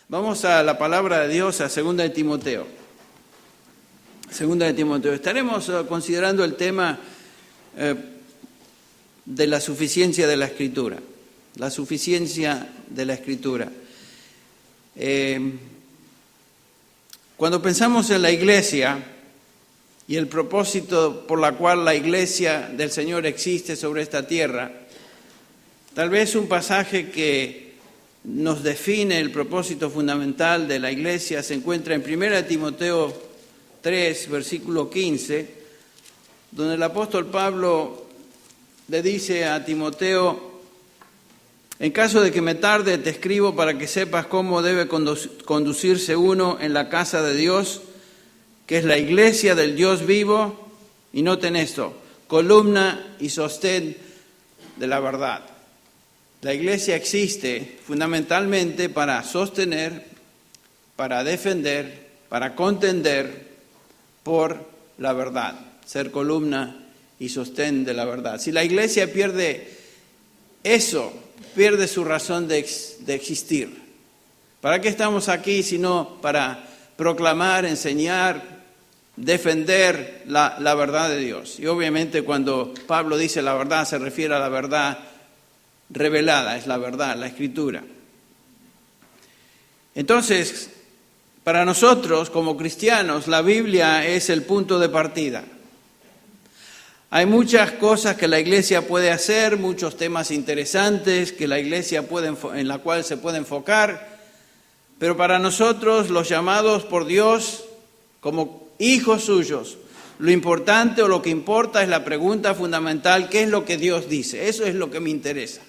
Vamos a la palabra de Dios, a 2 de Timoteo. 2 de Timoteo. Estaremos considerando el tema de la suficiencia de la Escritura. La suficiencia de la Escritura. Cuando pensamos en la iglesia y el propósito por la cual la iglesia del Señor existe sobre esta tierra, tal vez un pasaje que nos define el propósito fundamental de la iglesia se encuentra en 1 Timoteo 3, versículo 15, donde el apóstol Pablo le dice a Timoteo: en caso de que me tarde, te escribo para que sepas cómo debe conducirse uno en la casa de Dios, que es la iglesia del Dios vivo, y noten esto, columna y sostén de la verdad. La iglesia existe fundamentalmente para sostener, para defender, para contender por la verdad, ser columna y sostén de la verdad. Si la iglesia pierde eso, pierde su razón de existir. ¿Para qué estamos aquí sino para proclamar, enseñar, defender la verdad de Dios? Y obviamente cuando Pablo dice la verdad se refiere a la verdad revelada, es la verdad, la Escritura. Entonces, para nosotros como cristianos, la Biblia es el punto de partida. Hay muchas cosas que la iglesia puede hacer, muchos temas interesantes que la iglesia en la cual se puede enfocar, pero para nosotros, los llamados por Dios como hijos suyos, lo importante o lo que importa es la pregunta fundamental: ¿qué es lo que Dios dice? Eso es lo que me interesa.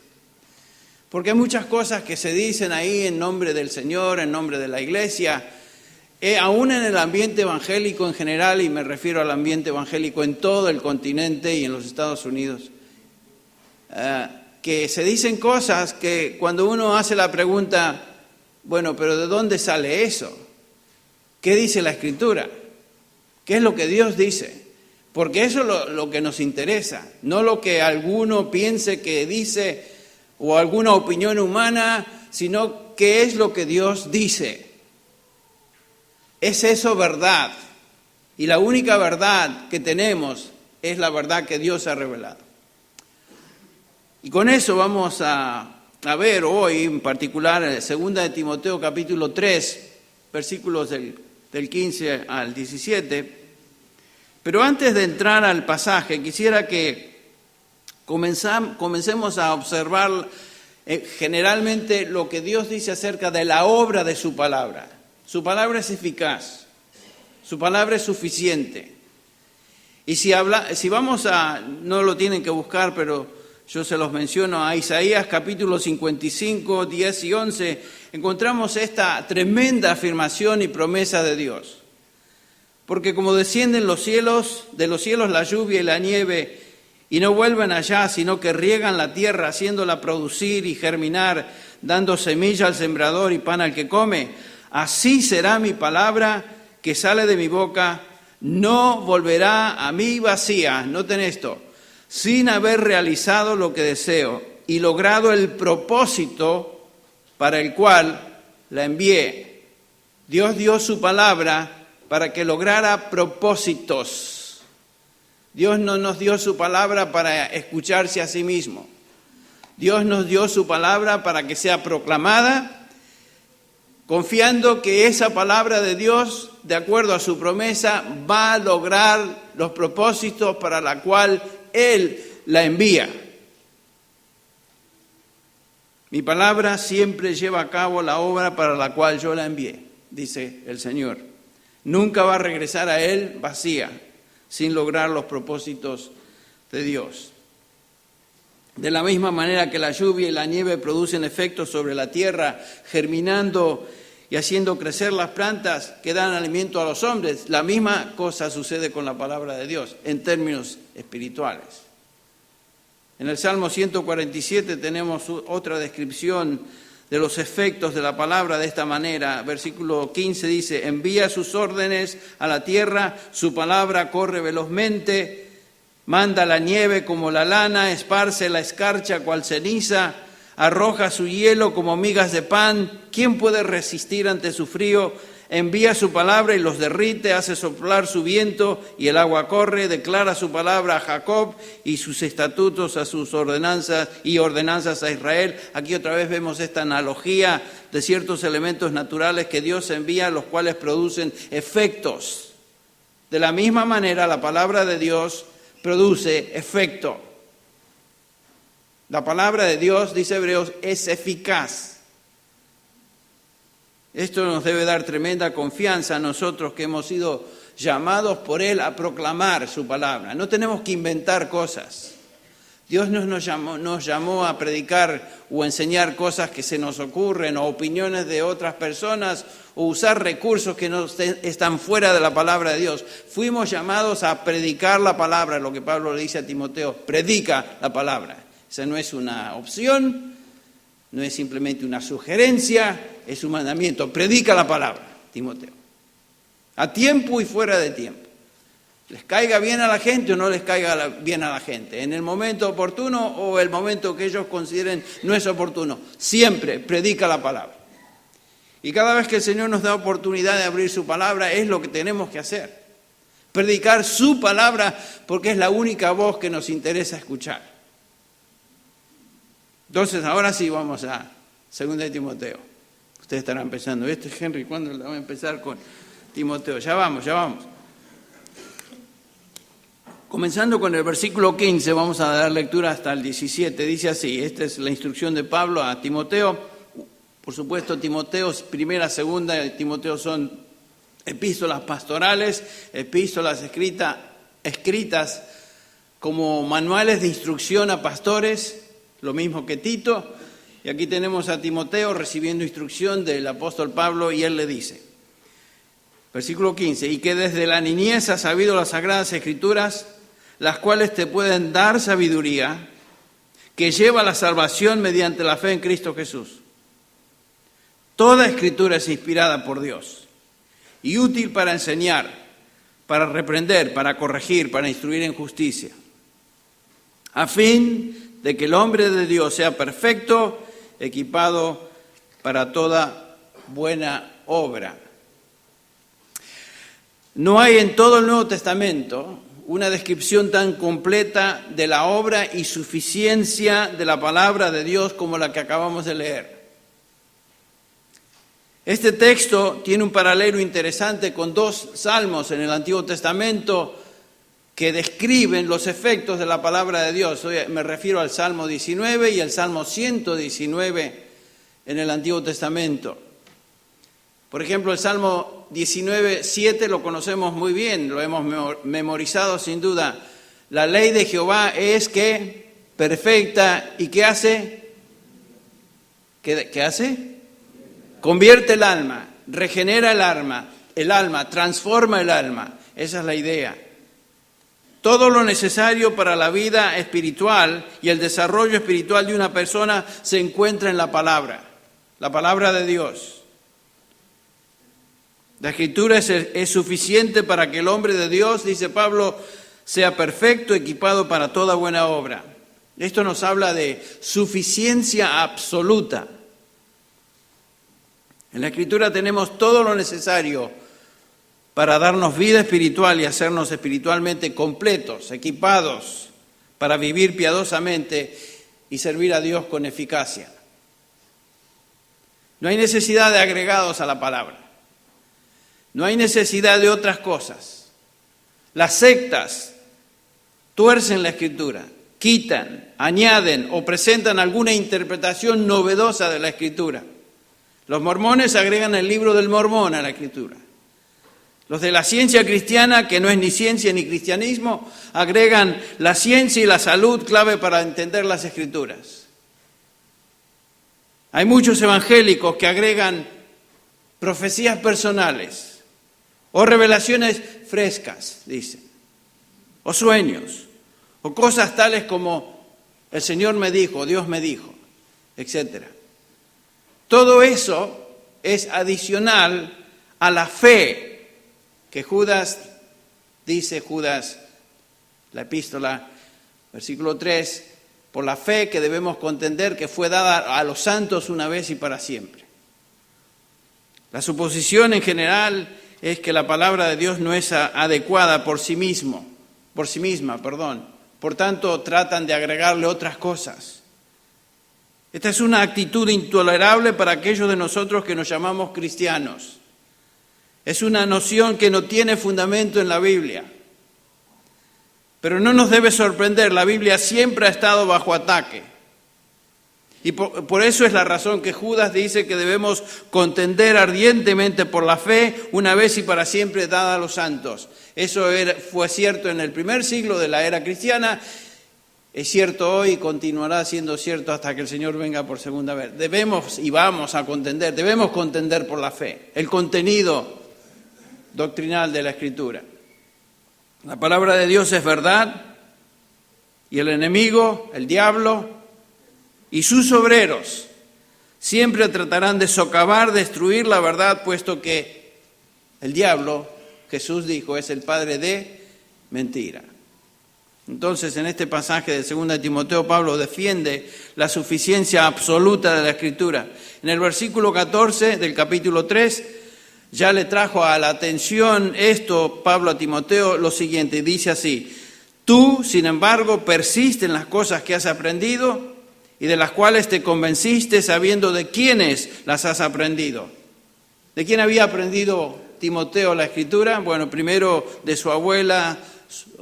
Porque hay muchas cosas que se dicen ahí en nombre del Señor, en nombre de la iglesia, aún en el ambiente evangélico en general, y me refiero al ambiente evangélico en todo el continente y en los Estados Unidos, que se dicen cosas que cuando uno hace la pregunta, bueno, pero ¿de dónde sale eso? ¿Qué dice la Escritura? ¿Qué es lo que Dios dice? Porque eso es lo que nos interesa, no lo que alguno piense que dice o alguna opinión humana, sino qué es lo que Dios dice. ¿Es eso verdad? Y la única verdad que tenemos es la verdad que Dios ha revelado. Y con eso vamos a ver hoy, en particular, 2 de Timoteo capítulo 3, versículos del 15 al 17. Pero antes de entrar al pasaje, quisiera que comencemos a observar generalmente lo que Dios dice acerca de la obra de su palabra. Su palabra es eficaz, su palabra es suficiente. Y si vamos no lo tienen que buscar, pero yo se los menciono, a Isaías capítulo 55, 10 y 11, encontramos esta tremenda afirmación y promesa de Dios. Porque como descienden de los cielos la lluvia y la nieve, y no vuelven allá, sino que riegan la tierra, haciéndola producir y germinar, dando semilla al sembrador y pan al que come, así será mi palabra que sale de mi boca, no volverá a mí vacía, noten esto, sin haber realizado lo que deseo y logrado el propósito para el cual la envié. Dios dio su palabra para que lograra propósitos. Dios no nos dio su palabra para escucharse a sí mismo. Dios nos dio su palabra para que sea proclamada, confiando que esa palabra de Dios, de acuerdo a su promesa, va a lograr los propósitos para la cual Él la envía. Mi palabra siempre lleva a cabo la obra para la cual yo la envié, dice el Señor. Nunca va a regresar a Él vacía, sin lograr los propósitos de Dios. De la misma manera que la lluvia y la nieve producen efectos sobre la tierra, germinando y haciendo crecer las plantas que dan alimento a los hombres, la misma cosa sucede con la palabra de Dios en términos espirituales. En el Salmo 147 tenemos otra descripción de los efectos de la palabra de esta manera. Versículo 15 dice: envía sus órdenes a la tierra, su palabra corre velozmente, manda la nieve como la lana, esparce la escarcha cual ceniza, arroja su hielo como migas de pan. ¿Quién puede resistir ante su frío? Envía su palabra y los derrite, hace soplar su viento y el agua corre, declara su palabra a Jacob y sus estatutos a sus ordenanzas y ordenanzas a Israel. Aquí otra vez vemos esta analogía de ciertos elementos naturales que Dios envía, los cuales producen efectos. De la misma manera, la palabra de Dios produce efecto. La palabra de Dios, dice Hebreos, es eficaz. Esto nos debe dar tremenda confianza a nosotros que hemos sido llamados por Él a proclamar su palabra. No tenemos que inventar cosas. Dios no nos llamó a predicar o enseñar cosas que se nos ocurren o opiniones de otras personas o usar recursos que no están fuera de la palabra de Dios. Fuimos llamados a predicar la palabra, lo que Pablo le dice a Timoteo, predica la palabra. Esa no es una opción, no es simplemente una sugerencia, es un mandamiento. Predica la palabra, Timoteo, a tiempo y fuera de tiempo. Les caiga bien a la gente o no les caiga bien a la gente, en el momento oportuno o el momento que ellos consideren no es oportuno. Siempre predica la palabra. Y cada vez que el Señor nos da oportunidad de abrir su palabra, es lo que tenemos que hacer. Predicar su palabra porque es la única voz que nos interesa escuchar. Entonces, ahora sí vamos a 2 de Timoteo. Ustedes estarán pensando, Henry, ¿cuándo le vamos a empezar con Timoteo? Ya vamos. Comenzando con el versículo 15, vamos a dar lectura hasta el 17. Dice así, esta es la instrucción de Pablo a Timoteo. Por supuesto, Timoteo, primera, segunda, Timoteo son epístolas pastorales, epístolas escritas como manuales de instrucción a pastores, lo mismo que Tito. Y aquí tenemos a Timoteo recibiendo instrucción del apóstol Pablo y él le dice, versículo 15, y que desde la niñez has sabido las sagradas escrituras, las cuales te pueden dar sabiduría, que lleva a la salvación mediante la fe en Cristo Jesús. Toda escritura es inspirada por Dios y útil para enseñar, para reprender, para corregir, para instruir en justicia, a fin de que el hombre de Dios sea perfecto, equipado para toda buena obra. No hay en todo el Nuevo Testamento una descripción tan completa de la obra y suficiencia de la palabra de Dios como la que acabamos de leer. Este texto tiene un paralelo interesante con dos salmos en el Antiguo Testamento que describen los efectos de la palabra de Dios. Hoy me refiero al Salmo 19 y al Salmo 119 en el Antiguo Testamento. Por ejemplo, el Salmo 19:7 lo conocemos muy bien, lo hemos memorizado sin duda. La ley de Jehová es que perfecta y ¿qué hace? ¿Qué hace? Convierte el alma, regenera el alma, transforma el alma. Esa es la idea. Todo lo necesario para la vida espiritual y el desarrollo espiritual de una persona se encuentra en la palabra de Dios. La Escritura es suficiente para que el hombre de Dios, dice Pablo, sea perfecto, equipado para toda buena obra. Esto nos habla de suficiencia absoluta. En la Escritura tenemos todo lo necesario para darnos vida espiritual y hacernos espiritualmente completos, equipados, para vivir piadosamente y servir a Dios con eficacia. No hay necesidad de agregados a la palabra. No hay necesidad de otras cosas. Las sectas tuercen la Escritura, quitan, añaden o presentan alguna interpretación novedosa de la Escritura. Los mormones agregan el libro del Mormón a la Escritura. Los de la ciencia cristiana, que no es ni ciencia ni cristianismo, agregan la ciencia y la salud clave para entender las Escrituras. Hay muchos evangélicos que agregan profecías personales o revelaciones frescas, dicen, o sueños, o cosas tales como el Señor me dijo, Dios me dijo, etc. Todo eso es adicional a la fe que Judas, dice Judas, la epístola, versículo 3, por la fe que debemos contender, que fue dada a los santos una vez y para siempre. La suposición en general es que la palabra de Dios no es adecuada por sí misma. Por tanto, tratan de agregarle otras cosas. Esta es una actitud intolerable para aquellos de nosotros que nos llamamos cristianos. Es una noción que no tiene fundamento en la Biblia. Pero no nos debe sorprender, la Biblia siempre ha estado bajo ataque. Y por eso es la razón que Judas dice que debemos contender ardientemente por la fe, una vez y para siempre dada a los santos. Eso fue cierto en el primer siglo de la era cristiana, es cierto hoy y continuará siendo cierto hasta que el Señor venga por segunda vez. Debemos contender por la fe, el contenido doctrinal de la Escritura. La palabra de Dios es verdad y el enemigo, el diablo y sus obreros siempre tratarán de socavar, destruir la verdad, puesto que el diablo, Jesús dijo, es el padre de mentira. Entonces, en este pasaje de 2 Timoteo, Pablo defiende la suficiencia absoluta de la Escritura. En el versículo 14 del capítulo 3, ya le trajo a la atención esto, Pablo a Timoteo, lo siguiente, dice así: tú, sin embargo, persiste en las cosas que has aprendido y de las cuales te convenciste, sabiendo de quiénes las has aprendido. ¿De quién había aprendido Timoteo la Escritura? Bueno, primero de su abuela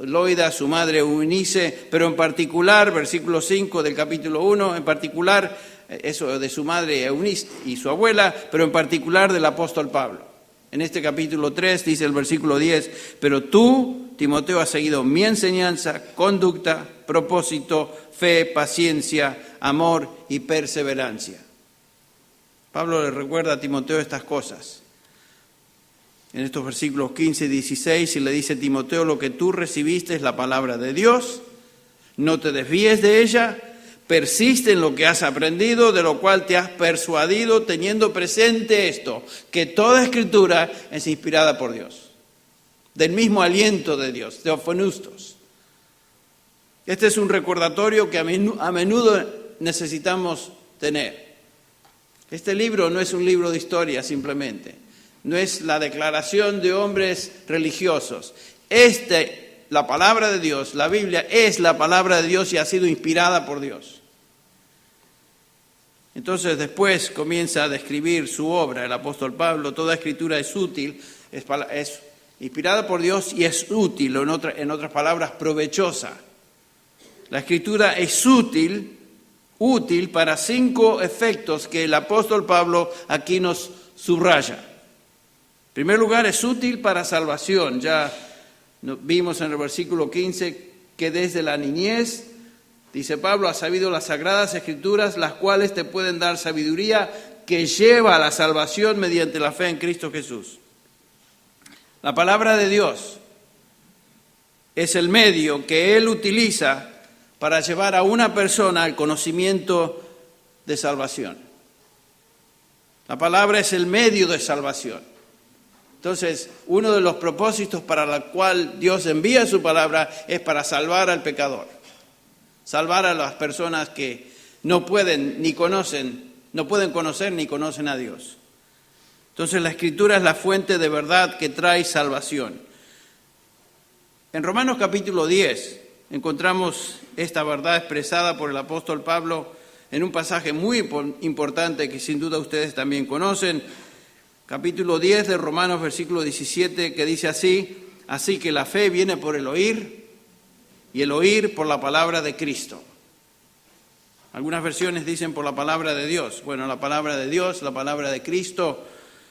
Loida, su madre Eunice, pero en particular, versículo 5 del capítulo 1, en particular, eso de su madre Eunice y su abuela, pero en particular del apóstol Pablo. En este capítulo 3 dice el versículo 10, pero tú, Timoteo, has seguido mi enseñanza, conducta, propósito, fe, paciencia, amor y perseverancia. Pablo le recuerda a Timoteo estas cosas. En estos versículos 15 y 16, y le dice: Timoteo, lo que tú recibiste es la palabra de Dios, no te desvíes de ella, persiste en lo que has aprendido, de lo cual te has persuadido, teniendo presente esto, que toda Escritura es inspirada por Dios, del mismo aliento de Dios, Theophanustos. Este es un recordatorio que a menudo necesitamos tener. Este libro no es un libro de historia simplemente. No es la declaración de hombres religiosos. La palabra de Dios, la Biblia, es la palabra de Dios y ha sido inspirada por Dios. Entonces después comienza a describir su obra, el apóstol Pablo. Toda escritura es útil, es inspirada por Dios y es útil, o en otras palabras, provechosa. La escritura es útil para 5 efectos que el apóstol Pablo aquí nos subraya. En primer lugar, es útil para salvación. Ya vimos en el versículo 15 que desde la niñez, dice Pablo, has sabido las sagradas escrituras, las cuales te pueden dar sabiduría que lleva a la salvación mediante la fe en Cristo Jesús. La palabra de Dios es el medio que Él utiliza para llevar a una persona al conocimiento de salvación. La palabra es el medio de salvación. Entonces, uno de los propósitos para el cual Dios envía su palabra es para salvar al pecador. Salvar a las personas que no pueden conocer ni conocen a Dios. Entonces, la Escritura es la fuente de verdad que trae salvación. En Romanos capítulo 10 encontramos esta verdad expresada por el apóstol Pablo en un pasaje muy importante que sin duda ustedes también conocen. Capítulo 10 de Romanos, versículo 17, que dice así: así que la fe viene por el oír, y el oír por la palabra de Cristo. Algunas versiones dicen por la palabra de Dios. Bueno, la palabra de Dios, la palabra de Cristo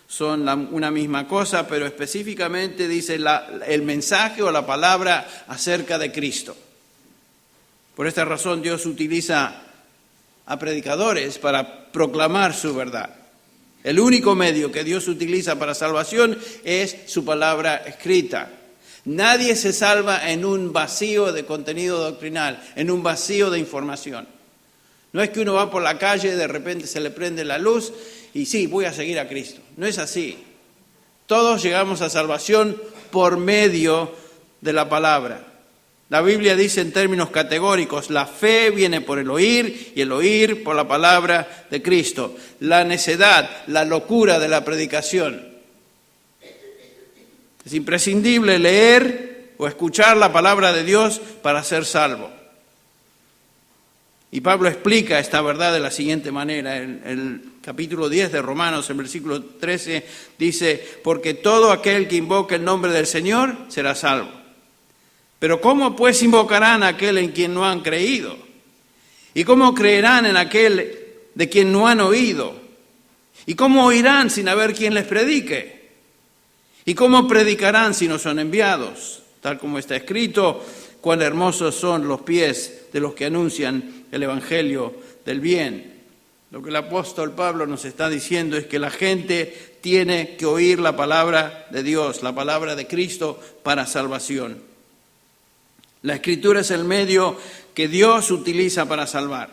son una misma cosa, pero específicamente dice el mensaje o la palabra acerca de Cristo. Por esta razón Dios utiliza a predicadores para proclamar su verdad. El único medio que Dios utiliza para salvación es su palabra escrita. Nadie se salva en un vacío de contenido doctrinal, en un vacío de información. No es que uno va por la calle y de repente se le prende la luz y sí, voy a seguir a Cristo. No es así. Todos llegamos a salvación por medio de la palabra. La Biblia dice en términos categóricos, la fe viene por el oír y el oír por la palabra de Cristo. La necedad, la locura de la predicación. Es imprescindible leer o escuchar la palabra de Dios para ser salvo. Y Pablo explica esta verdad de la siguiente manera. En el capítulo 10 de Romanos, en versículo 13, dice, porque todo aquel que invoque el nombre del Señor será salvo. Pero ¿cómo pues invocarán a aquel en quien no han creído? ¿Y cómo creerán en aquel de quien no han oído? ¿Y cómo oirán sin haber quien les predique? ¿Y cómo predicarán si no son enviados? Tal como está escrito, cuán hermosos son los pies de los que anuncian el evangelio del bien. Lo que el apóstol Pablo nos está diciendo es que la gente tiene que oír la palabra de Dios, la palabra de Cristo para salvación. La Escritura es el medio que Dios utiliza para salvar.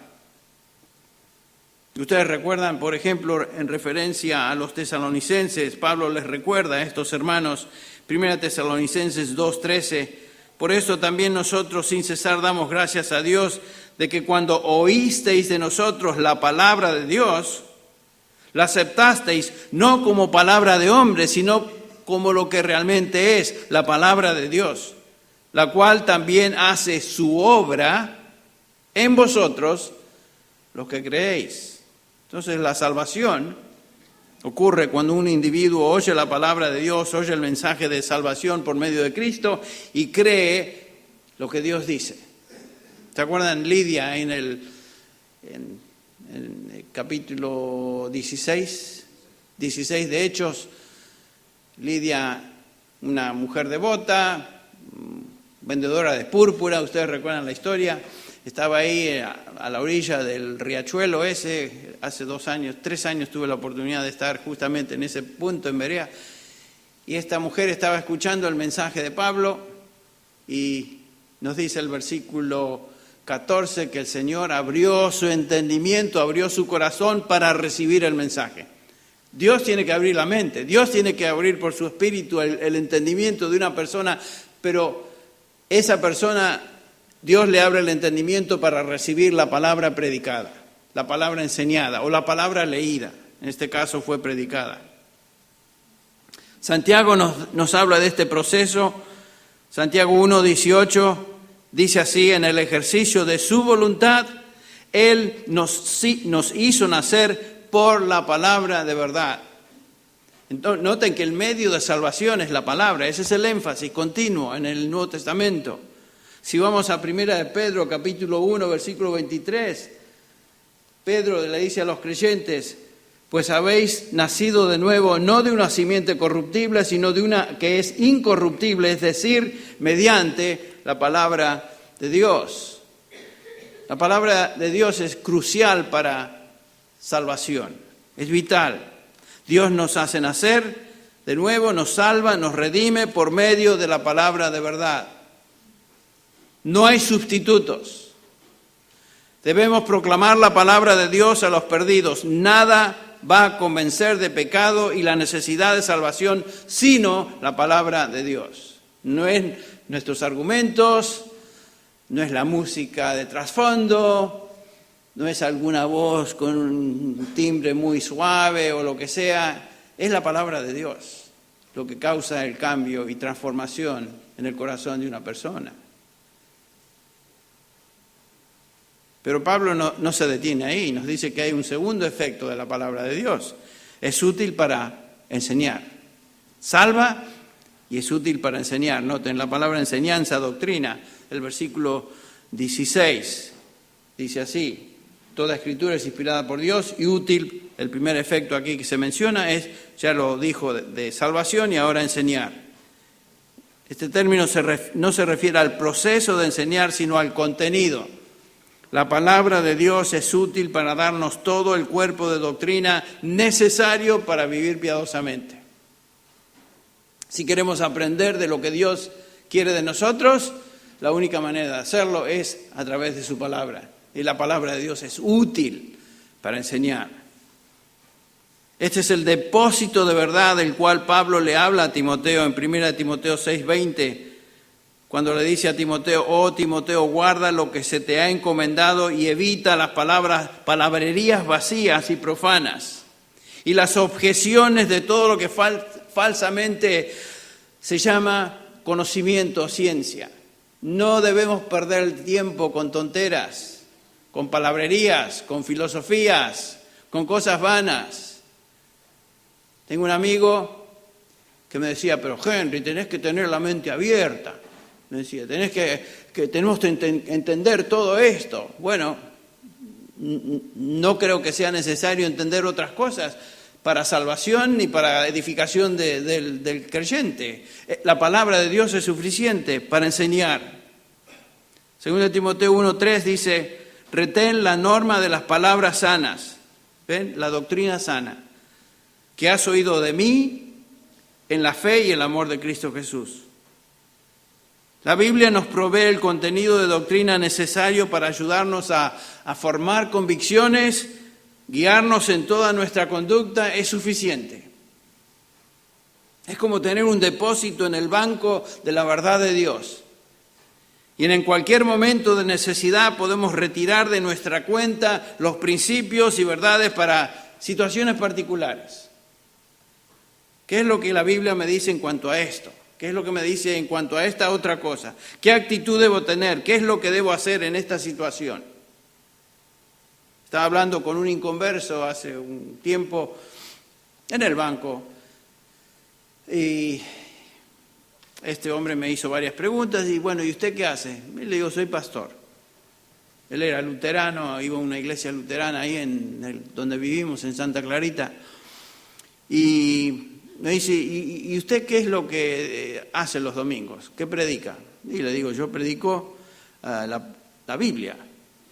Ustedes recuerdan, por ejemplo, en referencia a los tesalonicenses, Pablo les recuerda a estos hermanos, 1 Tesalonicenses 2:13, por eso también nosotros sin cesar damos gracias a Dios de que cuando oísteis de nosotros la palabra de Dios, la aceptasteis no como palabra de hombre, sino como lo que realmente es, la palabra de Dios, la cual también hace su obra en vosotros, los que creéis. Entonces la salvación ocurre cuando un individuo oye la palabra de Dios, oye el mensaje de salvación por medio de Cristo y cree lo que Dios dice. ¿Se acuerdan Lidia en el capítulo 16 de Hechos? Lidia, una mujer devota, vendedora de púrpura, ustedes recuerdan la historia, estaba ahí a la orilla del riachuelo ese, hace 3 años tuve la oportunidad de estar justamente en ese punto en Berea, y esta mujer estaba escuchando el mensaje de Pablo, y nos dice el versículo 14 que el Señor abrió su entendimiento, abrió su corazón para recibir el mensaje. Dios tiene que abrir la mente, Dios tiene que abrir por su espíritu el entendimiento de una persona, pero esa persona, Dios le abre el entendimiento para recibir la palabra predicada, la palabra enseñada o la palabra leída. En este caso fue predicada. Santiago nos habla de este proceso. Santiago 1:18 dice así, en el ejercicio de su voluntad, Él nos hizo nacer por la palabra de verdad. Entonces, noten que el medio de salvación es la palabra, ese es el énfasis continuo en el Nuevo Testamento. Si vamos a 1 de Pedro, capítulo 1, versículo 23, Pedro le dice a los creyentes, pues habéis nacido de nuevo, no de una simiente corruptible, sino de una que es incorruptible, es decir, mediante la palabra de Dios. La palabra de Dios es crucial para salvación, es vital. Dios nos hace nacer de nuevo, nos salva, nos redime por medio de la palabra de verdad. No hay sustitutos. Debemos proclamar la palabra de Dios a los perdidos. Nada va a convencer de pecado y la necesidad de salvación sino la palabra de Dios. No es nuestros argumentos, no es la música de trasfondo, no es alguna voz con un timbre muy suave o lo que sea, es la palabra de Dios lo que causa el cambio y transformación en el corazón de una persona. Pero Pablo no se detiene ahí, nos dice que hay un segundo efecto de la palabra de Dios. Es útil para enseñar, salva y es útil para enseñar. Noten la palabra enseñanza, doctrina, el versículo 16 dice así. Toda escritura es inspirada por Dios y útil. El primer efecto aquí que se menciona es, ya lo dijo, de salvación y ahora enseñar. Este término no se refiere al proceso de enseñar, sino al contenido. La palabra de Dios es útil para darnos todo el cuerpo de doctrina necesario para vivir piadosamente. Si queremos aprender de lo que Dios quiere de nosotros, la única manera de hacerlo es a través de su palabra. Y la palabra de Dios es útil para enseñar. Este es el depósito de verdad del cual Pablo le habla a Timoteo en 1 Timoteo 6:20. cuando le dice a Timoteo, oh Timoteo, guarda lo que se te ha encomendado y evita las palabrerías vacías y profanas y las objeciones de todo lo que falsamente se llama conocimiento o ciencia. No debemos perder el tiempo con tonteras, con palabrerías, con filosofías, con cosas vanas. Tengo un amigo que me decía, pero Henry, tenés que tener la mente abierta. Me decía, tenemos que entender todo esto. Bueno, no creo que sea necesario entender otras cosas para salvación ni para edificación del creyente. La palabra de Dios es suficiente para enseñar. 2 Timoteo 1:3 dice, retén la norma de las palabras sanas. ¿Ven? La doctrina sana que has oído de mí en la fe y el amor de Cristo Jesús. La Biblia nos provee el contenido de doctrina necesario para ayudarnos a formar convicciones, guiarnos en toda nuestra conducta, es suficiente. Es como tener un depósito en el banco de la verdad de Dios. Y en cualquier momento de necesidad podemos retirar de nuestra cuenta los principios y verdades para situaciones particulares. ¿Qué es lo que la Biblia me dice en cuanto a esto? ¿Qué es lo que me dice en cuanto a esta otra cosa? ¿Qué actitud debo tener? ¿Qué es lo que debo hacer en esta situación? Estaba hablando con un inconverso hace un tiempo en el banco y este hombre me hizo varias preguntas y bueno, ¿y usted qué hace? Y le digo, soy pastor. Él era luterano, iba a una iglesia luterana ahí donde vivimos, en Santa Clarita. Y me dice, ¿y usted qué es lo que hace los domingos? ¿Qué predica? Y le digo, yo predico la Biblia.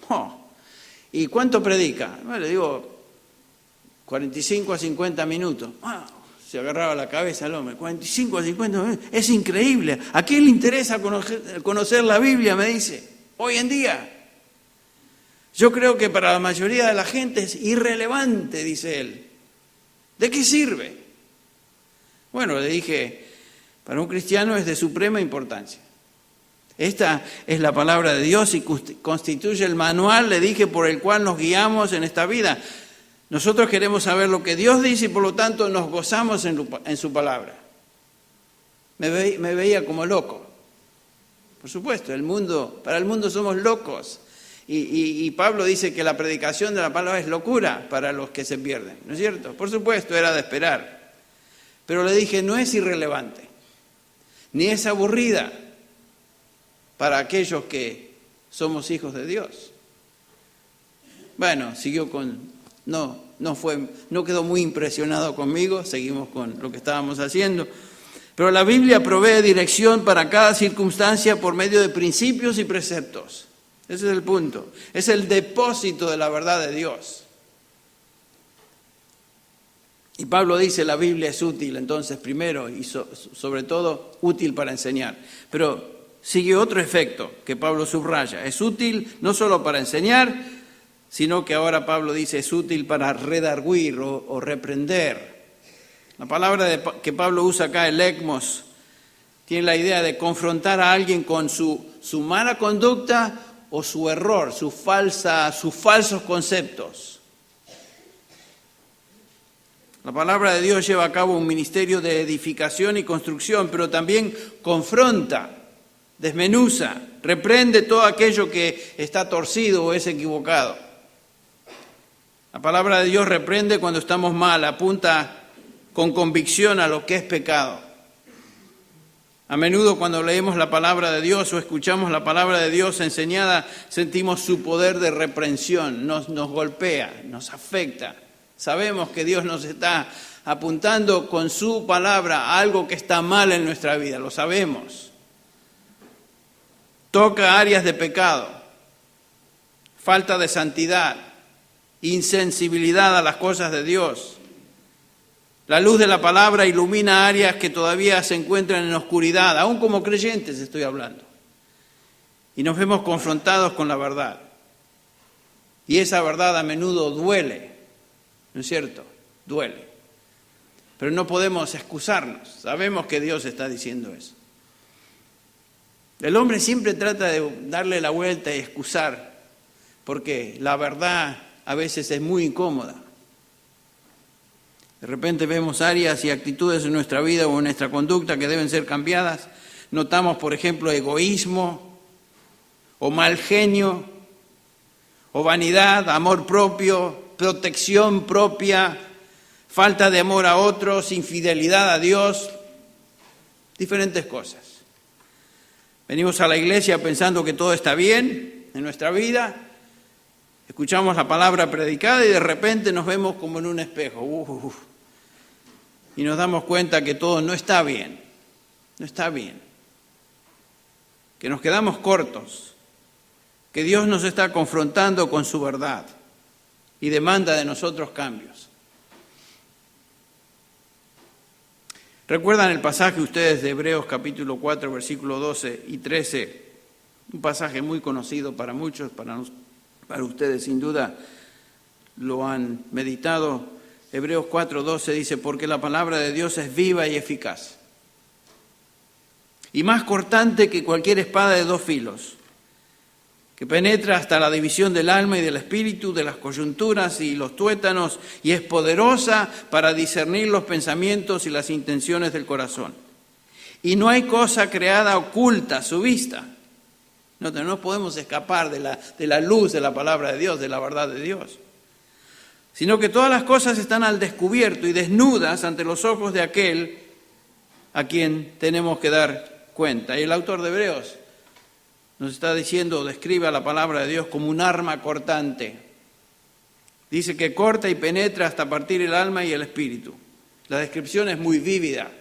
Oh. ¿Y cuánto predica? Bueno, le digo, 45 a 50 minutos. Wow. Se agarraba la cabeza el hombre, 45 a 50 minutos. Es increíble. ¿A quién le interesa conocer la Biblia? Me dice, hoy en día. Yo creo que para la mayoría de la gente es irrelevante, dice él. ¿De qué sirve? Bueno, le dije, para un cristiano es de suprema importancia. Esta es la palabra de Dios y constituye el manual, le dije, por el cual nos guiamos en esta vida. Nosotros queremos saber lo que Dios dice y por lo tanto nos gozamos en su palabra. Me veía como loco. Por supuesto, para el mundo somos locos. Y Pablo dice que la predicación de la palabra es locura para los que se pierden, ¿no es cierto? Por supuesto, era de esperar. Pero le dije, no es irrelevante, ni es aburrida para aquellos que somos hijos de Dios. Bueno, siguió no quedó muy impresionado conmigo, seguimos con lo que estábamos haciendo. Pero la Biblia provee dirección para cada circunstancia por medio de principios y preceptos. Ese es el punto. Es el depósito de la verdad de Dios. Y Pablo dice, la Biblia es útil, entonces, primero y sobre todo, útil para enseñar. Pero sigue otro efecto que Pablo subraya. Es útil no solo para enseñar, sino que ahora Pablo dice es útil para redarguir o reprender. La palabra que Pablo usa acá, el ekmos, tiene la idea de confrontar a alguien con su mala conducta o su error, sus falsos conceptos. La palabra de Dios lleva a cabo un ministerio de edificación y construcción, pero también confronta, desmenuza, reprende todo aquello que está torcido o es equivocado. La palabra de Dios reprende cuando estamos mal, apunta con convicción a lo que es pecado. A menudo cuando leemos la palabra de Dios o escuchamos la palabra de Dios enseñada, sentimos su poder de reprensión, nos golpea, nos afecta. Sabemos que Dios nos está apuntando con su palabra a algo que está mal en nuestra vida, lo sabemos. Toca áreas de pecado, falta de santidad, insensibilidad a las cosas de Dios. La luz de la palabra ilumina áreas que todavía se encuentran en oscuridad, aún como creyentes estoy hablando. Y nos vemos confrontados con la verdad. Y esa verdad a menudo duele. ¿No es cierto? Duele. Pero no podemos excusarnos. Sabemos que Dios está diciendo eso. El hombre siempre trata de darle la vuelta y excusar, porque la verdad a veces es muy incómoda. De repente vemos áreas y actitudes en nuestra vida o en nuestra conducta que deben ser cambiadas. Notamos, por ejemplo, egoísmo, o mal genio, o vanidad, amor propio, protección propia, falta de amor a otros, infidelidad a Dios, diferentes cosas. Venimos a la iglesia pensando que todo está bien en nuestra vida, escuchamos la palabra predicada y de repente nos vemos como en un espejo. Y nos damos cuenta que todo no está bien, no está bien. Que nos quedamos cortos, que Dios nos está confrontando con su verdad y demanda de nosotros cambios. ¿Recuerdan el pasaje ustedes de Hebreos capítulo 4, versículo 12 y 13? Un pasaje muy conocido para muchos, para ustedes sin duda lo han meditado. Hebreos 4, 12 dice, porque la palabra de Dios es viva y eficaz, y más cortante que cualquier espada de dos filos, que penetra hasta la división del alma y del espíritu, de las coyunturas y los tuétanos, y es poderosa para discernir los pensamientos y las intenciones del corazón. Y no hay cosa creada oculta a su vista. No podemos escapar de la luz de la palabra de Dios, de la verdad de Dios. Sino que todas las cosas están al descubierto y desnudas ante los ojos de aquel a quien tenemos que dar cuenta. Y el autor de Hebreos nos está diciendo, describe a la palabra de Dios como un arma cortante. Dice que corta y penetra hasta partir el alma y el espíritu. La descripción es muy vívida.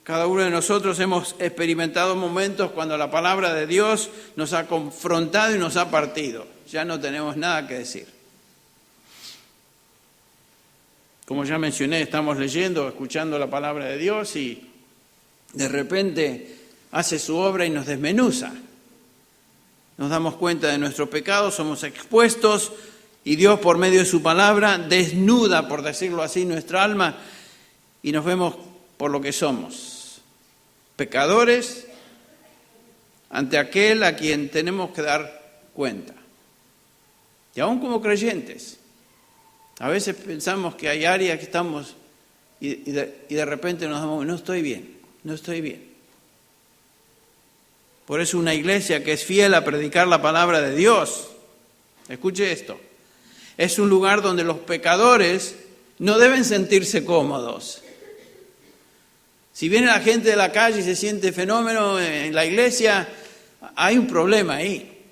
Cada uno de nosotros hemos experimentado momentos cuando la palabra de Dios nos ha confrontado y nos ha partido. Ya no tenemos nada que decir. Como ya mencioné, estamos leyendo, escuchando la palabra de Dios y de repente hace su obra y nos desmenuza. Nos damos cuenta de nuestros pecados, somos expuestos y Dios por medio de su palabra desnuda, por decirlo así, nuestra alma y nos vemos por lo que somos. Pecadores ante aquel a quien tenemos que dar cuenta. Y aún como creyentes. A veces pensamos que hay áreas que estamos y de repente nos damos, no estoy bien. Por eso una iglesia que es fiel a predicar la palabra de Dios, escuche esto, es un lugar donde los pecadores no deben sentirse cómodos. Si viene la gente de la calle y se siente fenómeno en la iglesia, hay un problema ahí.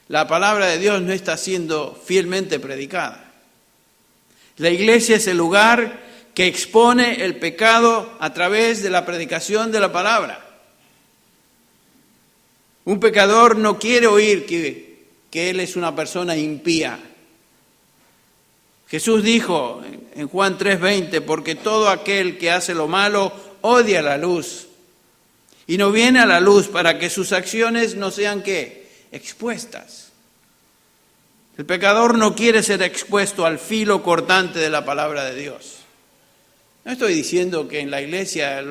La palabra de Dios no está siendo fielmente predicada. La iglesia es el lugar que expone el pecado a través de la predicación de la palabra. Un pecador no quiere oír que él es una persona impía. Jesús dijo en Juan 3:20, porque todo aquel que hace lo malo odia la luz y no viene a la luz para que sus acciones no sean ¿qué? Expuestas. El pecador no quiere ser expuesto al filo cortante de la palabra de Dios. No estoy diciendo que en la iglesia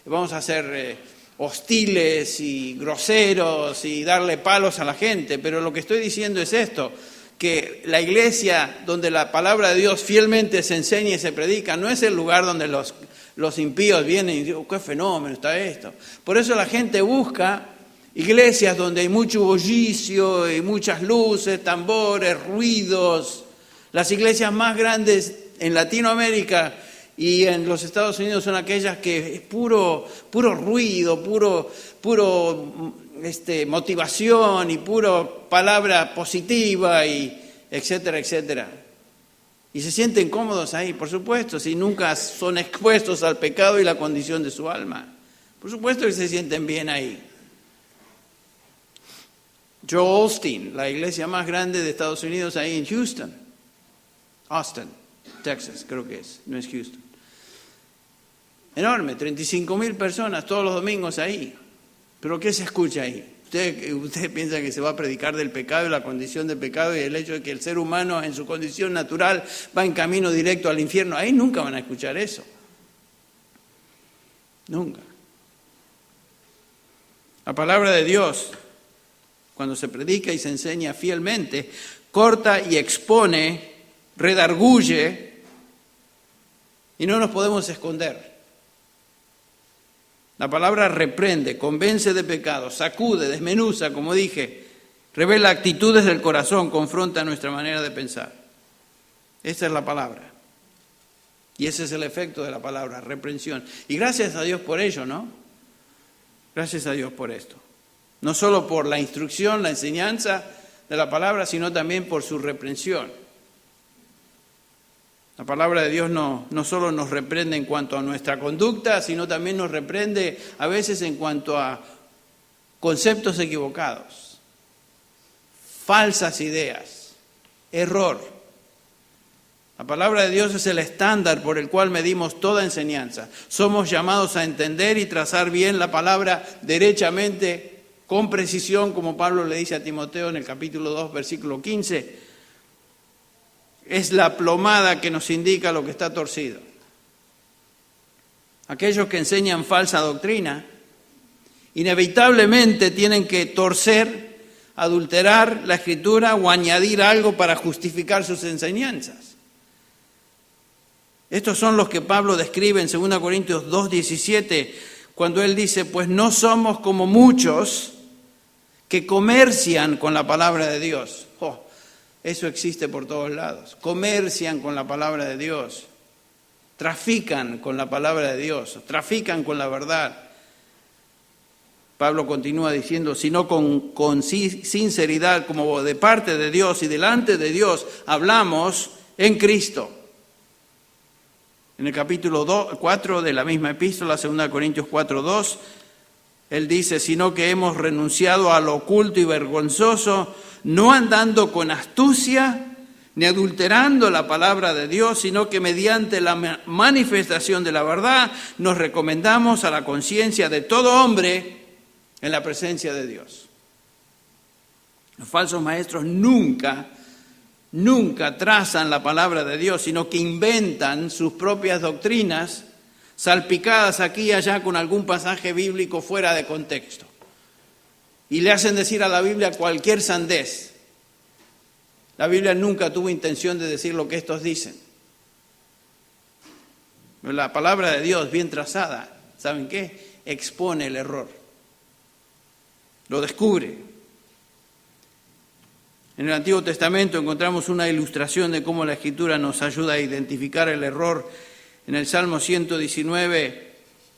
vamos a ser hostiles y groseros y darle palos a la gente, pero lo que estoy diciendo es esto, que la iglesia donde la palabra de Dios fielmente se enseña y se predica, no es el lugar donde los impíos vienen y dicen, qué fenómeno está esto. Por eso la gente busca iglesias donde hay mucho bullicio y muchas luces, tambores, ruidos. Las iglesias más grandes en Latinoamérica y en los Estados Unidos son aquellas que es puro ruido, puro motivación y puro palabra positiva y etcétera, etcétera. Y se sienten cómodos ahí, por supuesto, si nunca son expuestos al pecado y la condición de su alma. Por supuesto que se sienten bien ahí. Joel Osteen, la iglesia más grande de Estados Unidos, ahí en Houston, Austin, Texas, creo que es, no es Houston. Enorme, 35,000 personas todos los domingos ahí. ¿Pero qué se escucha ahí? ¿Usted piensa que se va a predicar del pecado y la condición del pecado y el hecho de que el ser humano en su condición natural va en camino directo al infierno? Ahí nunca van a escuchar eso. Nunca. La palabra de Dios, cuando se predica y se enseña fielmente, corta y expone, redarguye, y no nos podemos esconder. La palabra reprende, convence de pecado, sacude, desmenuza, como dije, revela actitudes del corazón, confronta nuestra manera de pensar. Esa es la palabra. Y ese es el efecto de la palabra, reprensión. Y gracias a Dios por ello, ¿no? Gracias a Dios por esto. No solo por la instrucción, la enseñanza de la palabra, sino también por su reprensión. La palabra de Dios no solo nos reprende en cuanto a nuestra conducta, sino también nos reprende a veces en cuanto a conceptos equivocados, falsas ideas, error. La palabra de Dios es el estándar por el cual medimos toda enseñanza. Somos llamados a entender y trazar bien la palabra derechamente, con precisión, como Pablo le dice a Timoteo en el capítulo 2, versículo 15. Es la plomada que nos indica lo que está torcido. Aquellos que enseñan falsa doctrina, inevitablemente tienen que torcer, adulterar la Escritura o añadir algo para justificar sus enseñanzas. Estos son los que Pablo describe en 2 Corintios 2:17, cuando él dice, pues no somos como muchos que comercian con la palabra de Dios. Eso existe por todos lados. Comercian con la palabra de Dios. Trafican con la palabra de Dios. Trafican con la verdad. Pablo continúa diciendo, sino con sinceridad, como de parte de Dios y delante de Dios, hablamos en Cristo. En el capítulo 4 de la misma epístola, 2 Corintios 4:2, él dice, sino que hemos renunciado a lo oculto y vergonzoso, no andando con astucia, ni adulterando la palabra de Dios, sino que mediante la manifestación de la verdad nos recomendamos a la conciencia de todo hombre en la presencia de Dios. Los falsos maestros nunca trazan la palabra de Dios, sino que inventan sus propias doctrinas, salpicadas aquí y allá con algún pasaje bíblico fuera de contexto. Y le hacen decir a la Biblia cualquier sandez. La Biblia nunca tuvo intención de decir lo que estos dicen. La palabra de Dios bien trazada, ¿saben qué? Expone el error. Lo descubre. En el Antiguo Testamento encontramos una ilustración de cómo la Escritura nos ayuda a identificar el error. En el Salmo 119,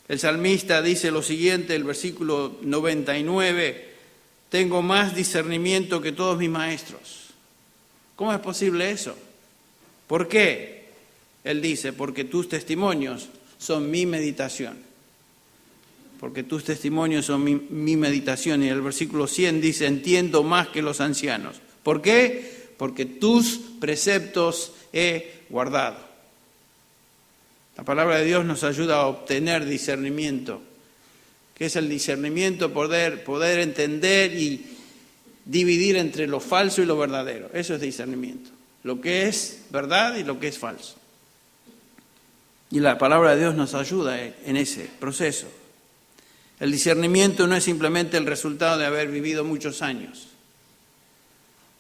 el salmista dice lo siguiente, el versículo 99, tengo más discernimiento que todos mis maestros. ¿Cómo es posible eso? ¿Por qué? Él dice, porque tus testimonios son mi meditación. Porque tus testimonios son mi meditación. Y el versículo 100 dice, entiendo más que los ancianos. ¿Por qué? Porque tus preceptos he guardado. La palabra de Dios nos ayuda a obtener discernimiento. ¿Qué es el discernimiento? Poder entender y dividir entre lo falso y lo verdadero. Eso es discernimiento. Lo que es verdad y lo que es falso. Y la palabra de Dios nos ayuda en ese proceso. El discernimiento no es simplemente el resultado de haber vivido muchos años.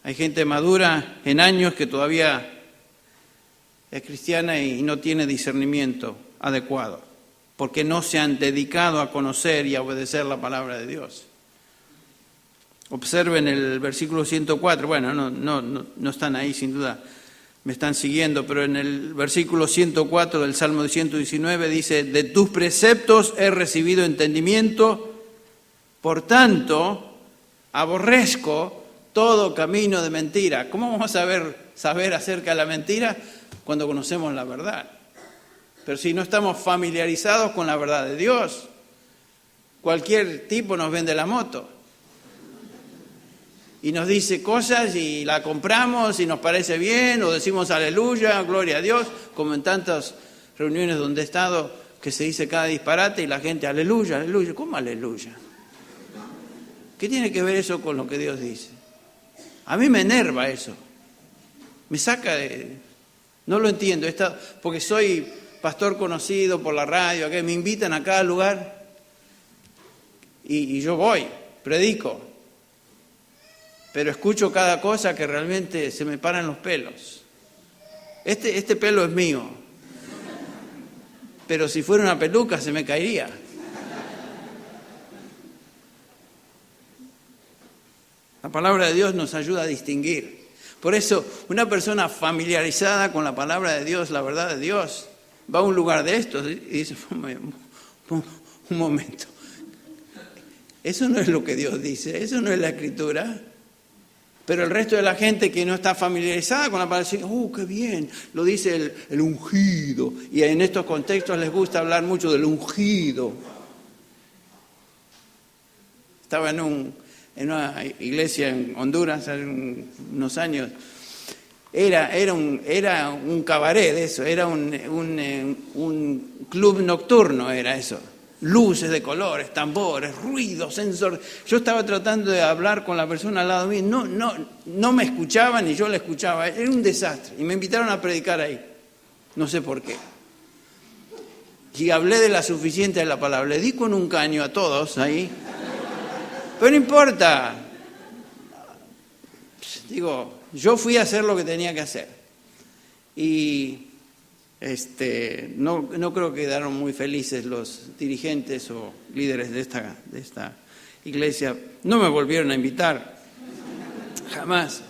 Hay gente madura en años que todavía es cristiana y no tiene discernimiento adecuado, porque no se han dedicado a conocer y a obedecer la palabra de Dios. Observen el versículo 104, bueno, no están ahí sin duda, me están siguiendo, pero en el versículo 104 del Salmo 119 dice, de tus preceptos he recibido entendimiento, por tanto aborrezco todo camino de mentira. ¿Cómo vamos a saber acerca de la mentira? Cuando conocemos la verdad. Pero si no estamos familiarizados con la verdad de Dios, cualquier tipo nos vende la moto y nos dice cosas y la compramos y nos parece bien o decimos aleluya, gloria a Dios, como en tantas reuniones donde he estado que se dice cada disparate y la gente aleluya, aleluya. ¿Cómo aleluya? ¿Qué tiene que ver eso con lo que Dios dice? A mí me enerva eso, me saca de... No lo entiendo, porque soy pastor conocido por la radio, que me invitan a cada lugar y yo voy. predico, pero escucho cada cosa que realmente se me paran los pelos. Este pelo es mío, pero si fuera una peluca se me caería. La palabra de Dios nos ayuda a distinguir. Por eso, una persona familiarizada con la palabra de Dios, la verdad de Dios, va a un lugar de estos y dice, un momento, eso no es lo que Dios dice, eso no es la Escritura. Pero el resto de la gente que no está familiarizada con la palabra dice, qué bien, lo dice el ungido. Y en estos contextos les gusta hablar mucho del ungido. Estaba en una iglesia en Honduras hace unos años. Era un cabaret de eso, era un club nocturno, era eso. Luces de colores, tambores, ruidos, sensores. Yo estaba tratando de hablar con la persona al lado de mí, no me escuchaba ni yo la escuchaba, era un desastre. Y me invitaron a predicar ahí, no sé por qué. Y hablé de la suficiencia de la palabra, le di con un caño a todos ahí. Pero no importa. Digo, yo fui a hacer lo que tenía que hacer. Y no creo que quedaron muy felices los dirigentes o líderes de esta iglesia. No me volvieron a invitar. Jamás.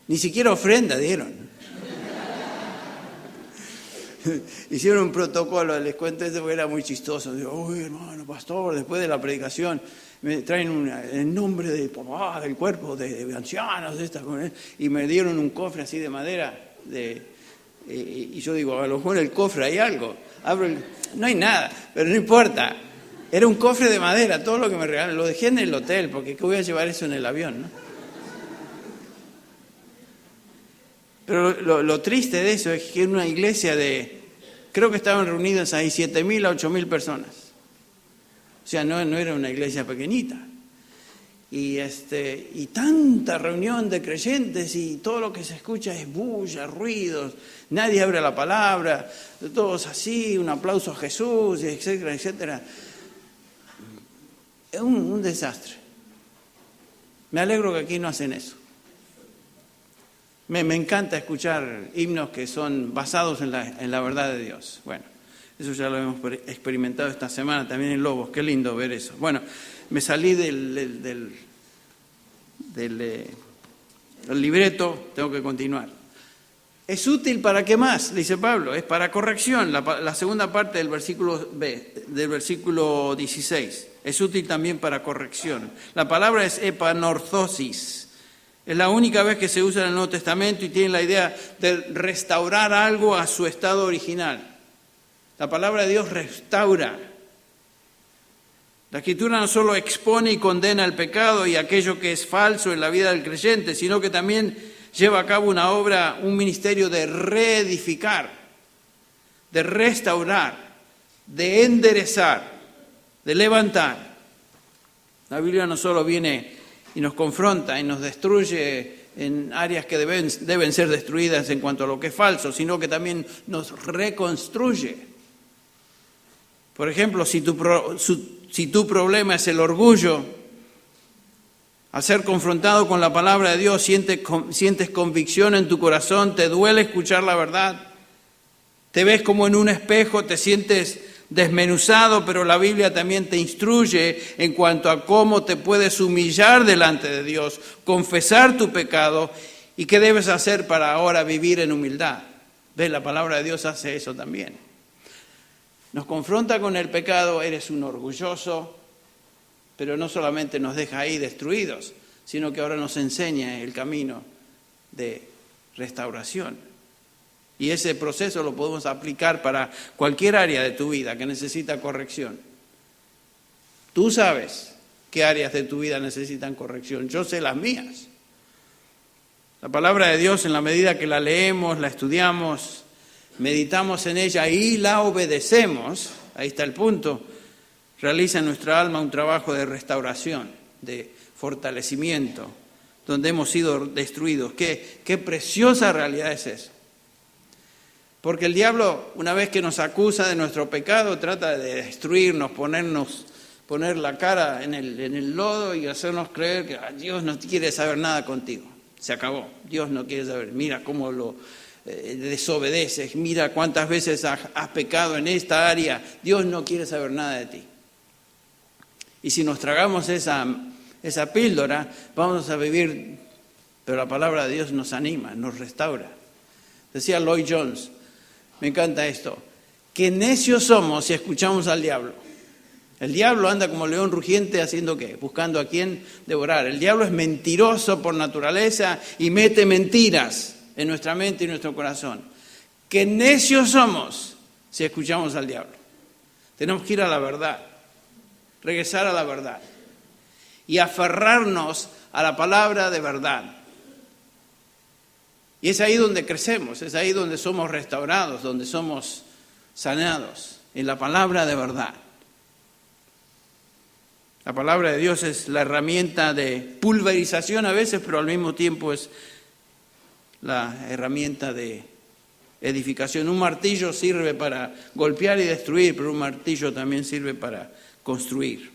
Ni siquiera ofrenda dieron. Hicieron un protocolo, les cuento esto porque era muy chistoso. Digo, uy, hermano, pastor, después de la predicación me traen el nombre del cuerpo de ancianos, y me dieron un cofre así de madera. Y yo digo, a lo mejor en el cofre hay algo. No hay nada, pero no importa. Era un cofre de madera, todo lo que me regalaron. Lo dejé en el hotel, porque ¿qué voy a llevar eso en el avión, no? Pero lo triste de eso es que en una iglesia creo que estaban reunidas ahí 7.000 a 8.000 personas. O sea, no era una iglesia pequeñita. Y tanta reunión de creyentes y todo lo que se escucha es bulla, ruidos, nadie abre la palabra, todos así, un aplauso a Jesús, etcétera, etcétera. Es un desastre. Me alegro que aquí no hacen eso. Me encanta escuchar himnos que son basados en la verdad de Dios. Bueno, eso ya lo hemos experimentado esta semana también en Lobos. Qué lindo ver eso. Bueno, me salí del libreto, tengo que continuar. ¿Es útil para qué más? Dice Pablo, es para corrección. La segunda parte del versículo B, del versículo 16. Es útil también para corrección. La palabra es epanorthosis. Es la única vez que se usa en el Nuevo Testamento y tiene la idea de restaurar algo a su estado original. La palabra de Dios restaura. La Escritura no solo expone y condena el pecado y aquello que es falso en la vida del creyente, sino que también lleva a cabo una obra, un ministerio de reedificar, de restaurar, de enderezar, de levantar. La Biblia no solo viene y nos confronta y nos destruye en áreas que deben ser destruidas en cuanto a lo que es falso, sino que también nos reconstruye. Por ejemplo, si tu problema es el orgullo, al ser confrontado con la palabra de Dios, sientes convicción en tu corazón, te duele escuchar la verdad, te ves como en un espejo, te sientes desmenuzado, pero la Biblia también te instruye en cuanto a cómo te puedes humillar delante de Dios, confesar tu pecado y qué debes hacer para ahora vivir en humildad. ¿Ves? La palabra de Dios hace eso también. Nos confronta con el pecado, eres un orgulloso, pero no solamente nos deja ahí destruidos, sino que ahora nos enseña el camino de restauración. Y ese proceso lo podemos aplicar para cualquier área de tu vida que necesita corrección. Tú sabes qué áreas de tu vida necesitan corrección. Yo sé las mías. La palabra de Dios, en la medida que la leemos, la estudiamos, meditamos en ella y la obedecemos, ahí está el punto, realiza en nuestra alma un trabajo de restauración, de fortalecimiento, donde hemos sido destruidos. Qué preciosa realidad es eso. Porque el diablo, una vez que nos acusa de nuestro pecado, trata de destruirnos, ponernos poner la cara en el lodo y hacernos creer que Dios no quiere saber nada contigo. Se acabó. Dios no quiere saber. Mira cómo lo desobedeces. Mira cuántas veces has pecado en esta área. Dios no quiere saber nada de ti. Y si nos tragamos esa píldora, vamos a vivir, pero la palabra de Dios nos anima, nos restaura. Decía Lloyd Jones, me encanta esto, qué necios somos si escuchamos al diablo. El diablo anda como león rugiente haciendo ¿qué? Buscando a quién devorar. El diablo es mentiroso por naturaleza y mete mentiras en nuestra mente y nuestro corazón. Qué necios somos si escuchamos al diablo. Tenemos que ir a la verdad, regresar a la verdad y aferrarnos a la palabra de verdad. Y es ahí donde crecemos, es ahí donde somos restaurados, donde somos sanados, en la palabra de verdad. La palabra de Dios es la herramienta de pulverización a veces, pero al mismo tiempo es la herramienta de edificación. Un martillo sirve para golpear y destruir, pero un martillo también sirve para construir.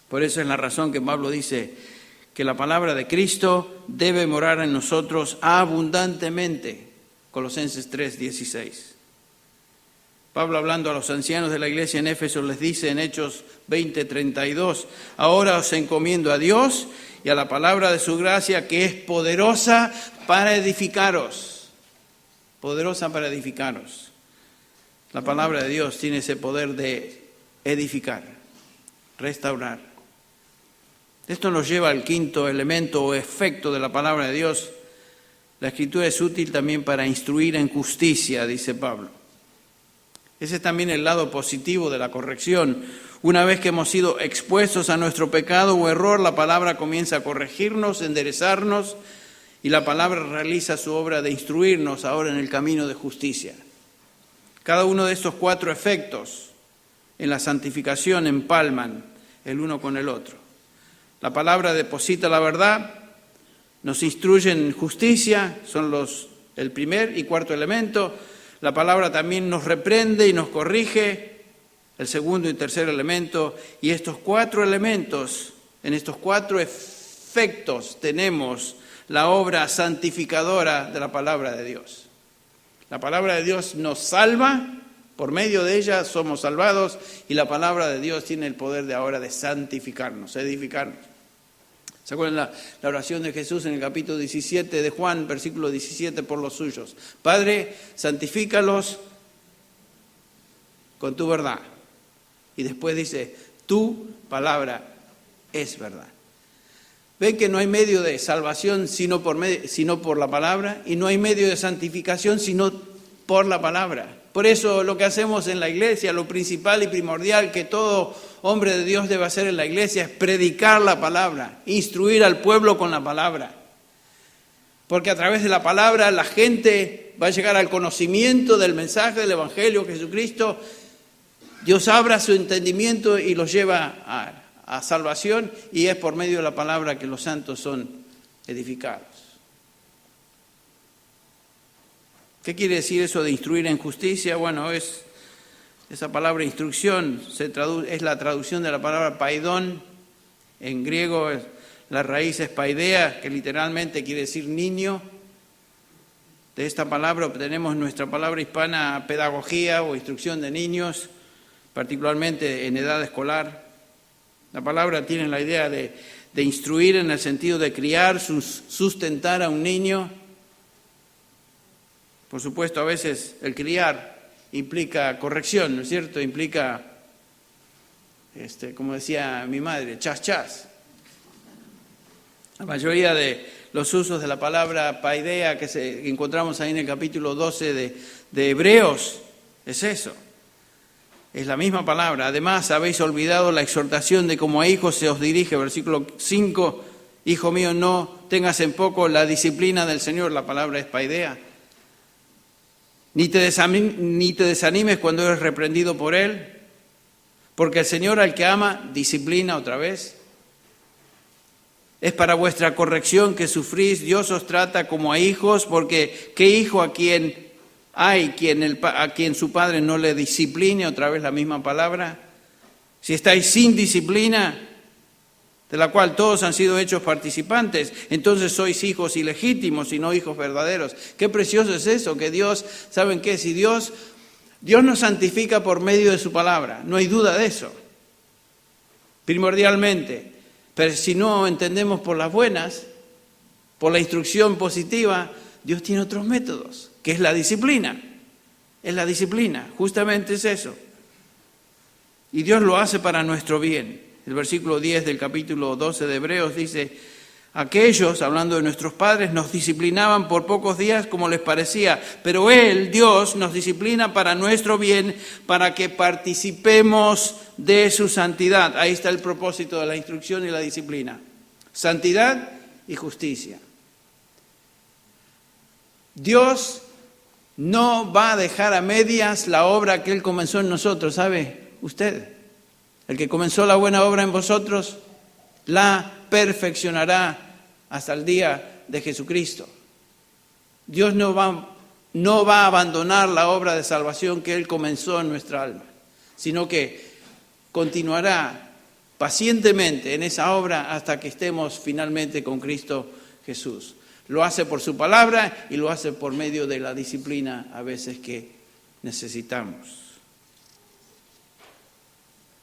Por eso es la razón que Pablo dice que la palabra de Cristo debe morar en nosotros abundantemente. Colosenses 3:16. Pablo, hablando a los ancianos de la iglesia en Éfeso, les dice en Hechos 20:32, ahora os encomiendo a Dios y a la palabra de su gracia, que es poderosa para edificaros. Poderosa para edificaros. La palabra de Dios tiene ese poder de edificar, restaurar. Esto nos lleva al quinto elemento o efecto de la palabra de Dios. La Escritura es útil también para instruir en justicia, dice Pablo. Ese es también el lado positivo de la corrección. Una vez que hemos sido expuestos a nuestro pecado o error, la palabra comienza a corregirnos, enderezarnos, y la palabra realiza su obra de instruirnos ahora en el camino de justicia. Cada uno de estos 4 efectos en la santificación empalman el uno con el otro. La palabra deposita la verdad, nos instruye en justicia, son el primer y cuarto elemento. La palabra también nos reprende y nos corrige, el segundo y tercer elemento. Y estos 4 elementos, en estos 4 efectos tenemos la obra santificadora de la palabra de Dios. La palabra de Dios nos salva, por medio de ella somos salvados, y la palabra de Dios tiene el poder de ahora de santificarnos, edificarnos. ¿Se acuerdan la oración de Jesús en el capítulo 17 de Juan, versículo 17, por los suyos? Padre, santifícalos con tu verdad. Y después dice, tu palabra es verdad. Ven que no hay medio de salvación sino por la palabra, y no hay medio de santificación sino por la palabra. Por eso lo que hacemos en la iglesia, lo principal y primordial que todo hombre de Dios debe hacer en la iglesia es predicar la palabra, instruir al pueblo con la palabra. Porque a través de la palabra la gente va a llegar al conocimiento del mensaje del Evangelio de Jesucristo. Dios abra su entendimiento y los lleva a salvación, y es por medio de la palabra que los santos son edificados. ¿Qué quiere decir eso de instruir en justicia? Bueno, esa palabra instrucción es la traducción de la palabra paidón. En griego la raíz es paidea, que literalmente quiere decir niño. De esta palabra obtenemos nuestra palabra hispana pedagogía o instrucción de niños, particularmente en edad escolar. La palabra tiene la idea de instruir en el sentido de criar, sustentar a un niño. Por supuesto, a veces el criar implica corrección, ¿no es cierto? Implica, como decía mi madre, chas, chas. La mayoría de los usos de la palabra paidea que encontramos ahí en el capítulo 12 de Hebreos es eso. Es la misma palabra. Además, habéis olvidado la exhortación de como a hijos se os dirige. Versículo 5, hijo mío, no tengas en poco la disciplina del Señor. La palabra es paidea. Ni te desanimes cuando eres reprendido por Él, porque el Señor al que ama disciplina otra vez. Es para vuestra corrección que sufrís, Dios os trata como a hijos, porque ¿qué hijo a quien su padre no le discipline? Otra vez la misma palabra. Si estáis sin disciplina, de la cual todos han sido hechos participantes, entonces sois hijos ilegítimos y no hijos verdaderos. Qué precioso es eso, que Dios, ¿saben qué? Si Dios nos santifica por medio de su palabra, no hay duda de eso, primordialmente. Pero si no entendemos por las buenas, por la instrucción positiva, Dios tiene otros métodos, que es la disciplina. Es la disciplina, justamente es eso. Y Dios lo hace para nuestro bien. El versículo 10 del capítulo 12 de Hebreos dice: aquellos, hablando de nuestros padres, nos disciplinaban por pocos días como les parecía, pero Él, Dios, nos disciplina para nuestro bien, para que participemos de su santidad. Ahí está el propósito de la instrucción y la disciplina. Santidad y justicia. Dios no va a dejar a medias la obra que Él comenzó en nosotros, ¿sabe usted? El que comenzó la buena obra en vosotros, la perfeccionará hasta el día de Jesucristo. Dios no va a abandonar la obra de salvación que Él comenzó en nuestra alma, sino que continuará pacientemente en esa obra hasta que estemos finalmente con Cristo Jesús. Lo hace por su palabra y lo hace por medio de la disciplina a veces que necesitamos.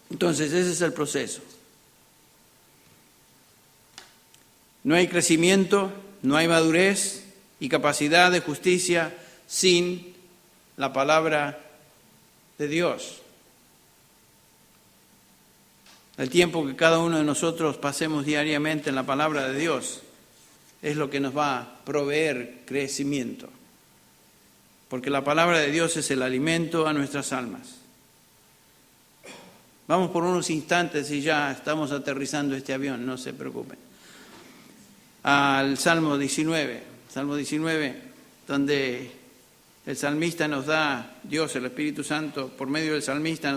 Entonces, ese es el proceso. No hay crecimiento, no hay madurez y capacidad de justicia sin la palabra de Dios. El tiempo que cada uno de nosotros pasemos diariamente en la palabra de Dios es lo que nos va a proveer crecimiento. Porque la palabra de Dios es el alimento a nuestras almas. Vamos por unos instantes y ya estamos aterrizando este avión, no se preocupen. Al Salmo 19, donde el salmista nos da, Dios, el Espíritu Santo, por medio del salmista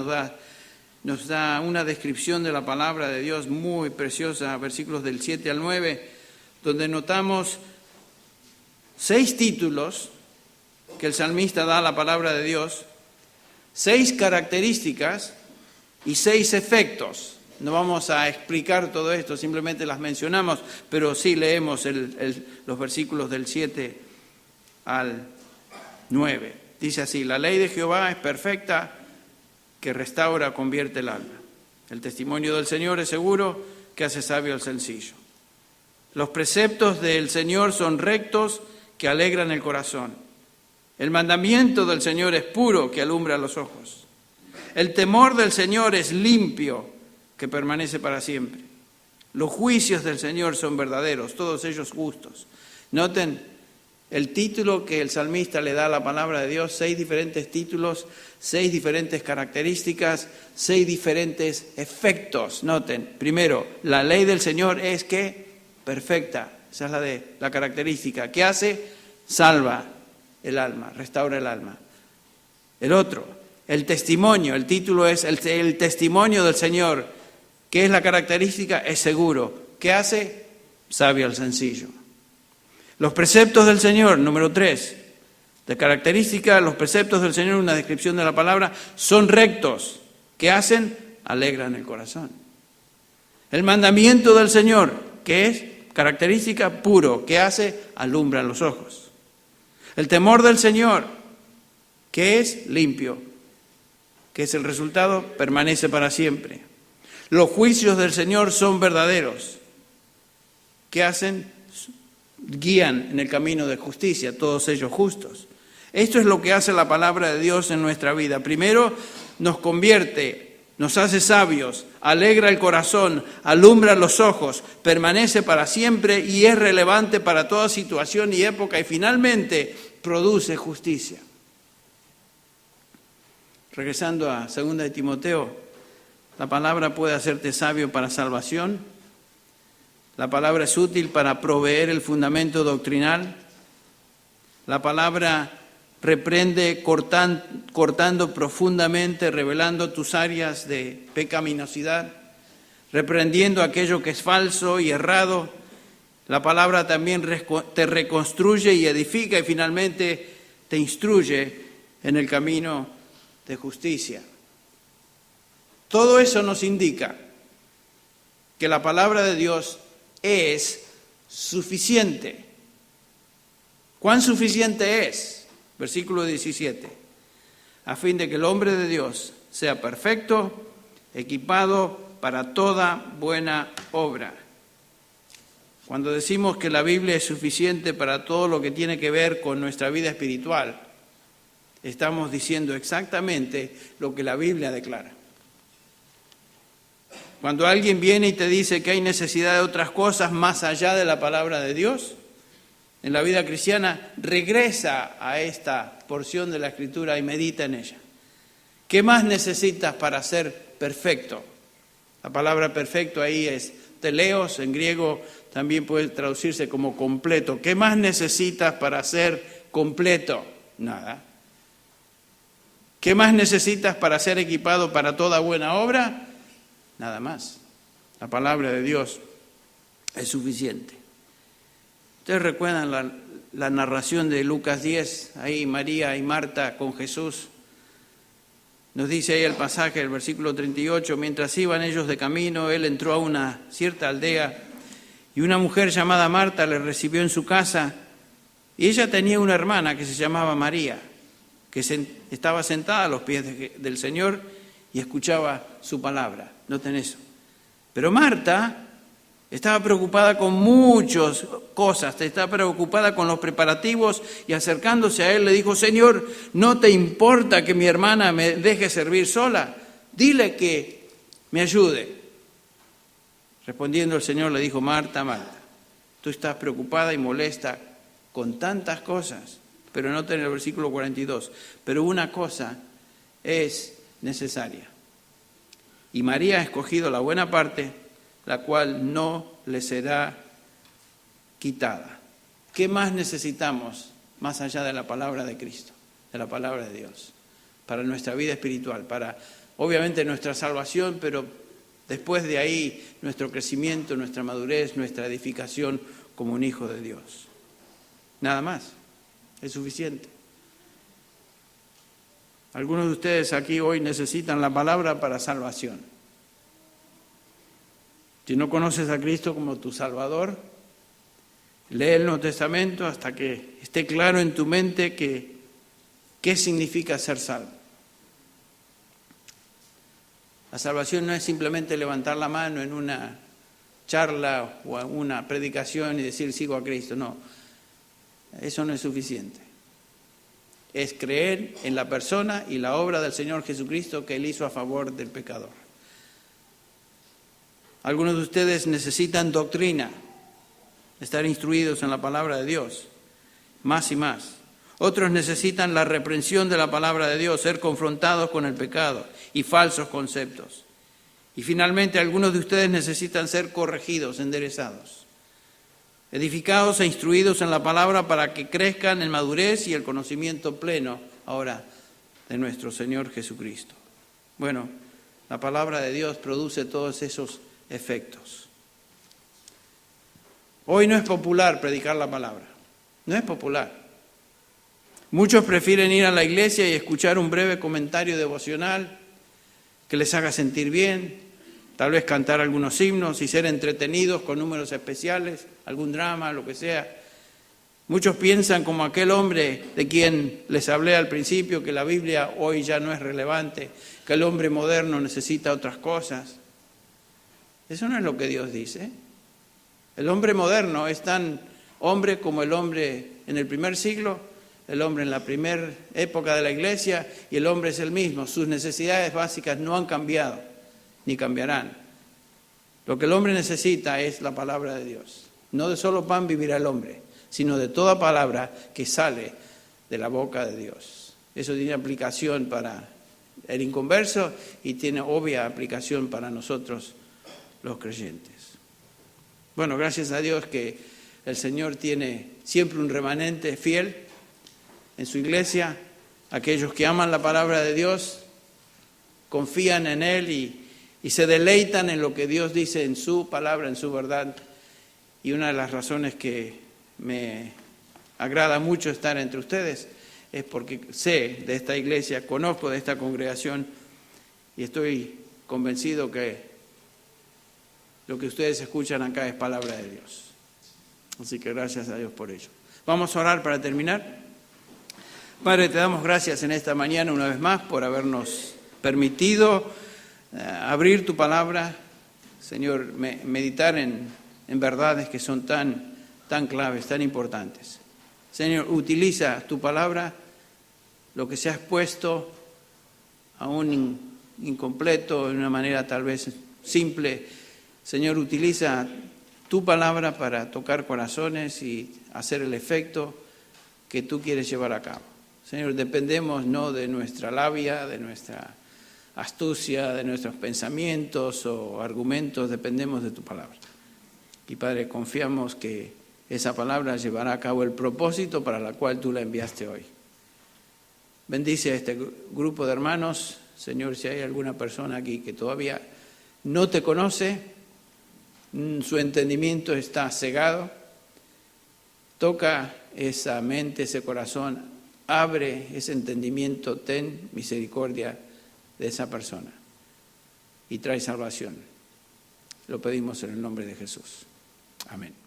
nos da una descripción de la palabra de Dios muy preciosa, versículos del 7 al 9, donde notamos 6 títulos que el salmista da a la palabra de Dios, 6 características y 6 efectos. No vamos a explicar todo esto, simplemente las mencionamos, pero sí leemos los versículos del 7 al 9. Dice así: la ley de Jehová es perfecta, que restaura, convierte el alma. El testimonio del Señor es seguro, que hace sabio al sencillo. Los preceptos del Señor son rectos, que alegran el corazón. El mandamiento del Señor es puro, que alumbra los ojos. El temor del Señor es limpio, que permanece para siempre. Los juicios del Señor son verdaderos, todos ellos justos. Noten el título que el salmista le da a la palabra de Dios, 6 diferentes títulos, 6 diferentes características, 6 diferentes efectos. Noten, primero, la ley del Señor es que perfecta, esa es la característica. ¿Qué hace? Salva el alma, restaura el alma. El otro, el testimonio, el título es el testimonio del Señor. ¿Qué es la característica? Es seguro. ¿Qué hace? Sabio al sencillo. Los preceptos del Señor, número 3. De característica, los preceptos del Señor, una descripción de la palabra, son rectos. ¿Qué hacen? Alegran el corazón. El mandamiento del Señor, ¿qué es? Característica, puro. ¿Qué hace? Alumbra los ojos. El temor del Señor, ¿qué es? Limpio. ¿Qué es el resultado? Permanece para siempre. Los juicios del Señor son verdaderos. ¿Qué hacen? Guían en el camino de justicia, todos ellos justos. Esto es lo que hace la palabra de Dios en nuestra vida. Primero, nos convierte, nos hace sabios, alegra el corazón, alumbra los ojos, permanece para siempre y es relevante para toda situación y época, y finalmente produce justicia. Regresando a 2 de Timoteo, la palabra puede hacerte sabio para salvación. La palabra es útil para proveer el fundamento doctrinal. La palabra reprende cortando profundamente, revelando tus áreas de pecaminosidad, reprendiendo aquello que es falso y errado. La palabra también te reconstruye y edifica y finalmente te instruye en el camino de justicia. Todo eso nos indica que la palabra de Dios es suficiente. ¿Cuán suficiente es? Versículo 17. A fin de que el hombre de Dios sea perfecto, equipado para toda buena obra. Cuando decimos que la Biblia es suficiente para todo lo que tiene que ver con nuestra vida espiritual, estamos diciendo exactamente lo que la Biblia declara. Cuando alguien viene y te dice que hay necesidad de otras cosas más allá de la palabra de Dios, en la vida cristiana, regresa a esta porción de la Escritura y medita en ella. ¿Qué más necesitas para ser perfecto? La palabra perfecto ahí es teleos, en griego también puede traducirse como completo. ¿Qué más necesitas para ser completo? Nada. ¿Qué más necesitas para ser equipado para toda buena obra? Nada más. La palabra de Dios es suficiente. ¿Ustedes recuerdan la narración de Lucas 10? Ahí María y Marta con Jesús. Nos dice ahí el pasaje, el versículo 38, mientras iban ellos de camino, él entró a una cierta aldea y una mujer llamada Marta le recibió en su casa y ella tenía una hermana que se llamaba María, que estaba sentada a los pies del Señor y escuchaba su palabra. Noten eso. Pero Marta estaba preocupada con muchas cosas, estaba preocupada con los preparativos y acercándose a él le dijo, Señor, ¿no te importa que mi hermana me deje servir sola? Dile que me ayude. Respondiendo el Señor le dijo, Marta, Marta, tú estás preocupada y molesta con tantas cosas, pero noten el versículo 42, pero una cosa es necesaria. Y María ha escogido la buena parte, la cual no le será quitada. ¿Qué más necesitamos más allá de la palabra de Cristo, de la palabra de Dios, para nuestra vida espiritual, para obviamente nuestra salvación, pero después de ahí nuestro crecimiento, nuestra madurez, nuestra edificación como un hijo de Dios? Nada más, es suficiente. Algunos de ustedes aquí hoy necesitan la palabra para salvación. Si no conoces a Cristo como tu Salvador, lee el Nuevo Testamento hasta que esté claro en tu mente qué significa ser salvo. La salvación no es simplemente levantar la mano en una charla o una predicación y decir sigo a Cristo, no. Eso no es suficiente. Es creer en la persona y la obra del Señor Jesucristo que Él hizo a favor del pecador. Algunos de ustedes necesitan doctrina, estar instruidos en la palabra de Dios, más y más. Otros necesitan la reprensión de la palabra de Dios, ser confrontados con el pecado y falsos conceptos. Y finalmente, algunos de ustedes necesitan ser corregidos, enderezados, edificados e instruidos en la palabra para que crezcan en madurez y el conocimiento pleno ahora de nuestro Señor Jesucristo. Bueno, la palabra de Dios produce todos esos efectos. Hoy no es popular predicar la palabra, no es popular. Muchos prefieren ir a la iglesia y escuchar un breve comentario devocional que les haga sentir bien, tal vez cantar algunos himnos y ser entretenidos con números especiales, algún drama, lo que sea. Muchos piensan como aquel hombre de quien les hablé al principio, que la Biblia hoy ya no es relevante, que el hombre moderno necesita otras cosas. Eso no es lo que Dios dice. El hombre moderno es tan hombre como el hombre en el primer siglo, el hombre en la primera época de la iglesia, y el hombre es el mismo. Sus necesidades básicas no han cambiado, ni cambiarán. Lo que el hombre necesita es la palabra de Dios. No de solo pan vivirá el hombre, sino de toda palabra que sale de la boca de Dios. Eso tiene aplicación para el inconverso y tiene obvia aplicación para nosotros los creyentes. Bueno, gracias a Dios que el Señor tiene siempre un remanente fiel en su iglesia. Aquellos que aman la palabra de Dios, confían en Él y se deleitan en lo que Dios dice en su palabra, en su verdad. Y una de las razones que me agrada mucho estar entre ustedes es porque sé de esta iglesia, conozco de esta congregación y estoy convencido que lo que ustedes escuchan acá es palabra de Dios. Así que gracias a Dios por ello. Vamos a orar para terminar. Padre, te damos gracias en esta mañana una vez más por habernos permitido abrir tu palabra, Señor, meditar en verdades que son tan claves, tan importantes. Señor, utiliza tu palabra, lo que se ha expuesto, aún incompleto, de una manera tal vez simple. Señor, utiliza tu palabra para tocar corazones y hacer el efecto que tú quieres llevar a cabo. Señor, dependemos no de nuestra labia, de nuestra astucia, de nuestros pensamientos o argumentos, dependemos de tu palabra. Y Padre, confiamos que esa palabra llevará a cabo el propósito para la cual tú la enviaste hoy. Bendice a este grupo de hermanos. Señor, si hay alguna persona aquí que todavía no te conoce, su entendimiento está cegado, toca esa mente, ese corazón, abre ese entendimiento, ten misericordia de esa persona y trae salvación. Lo pedimos en el nombre de Jesús. Amén.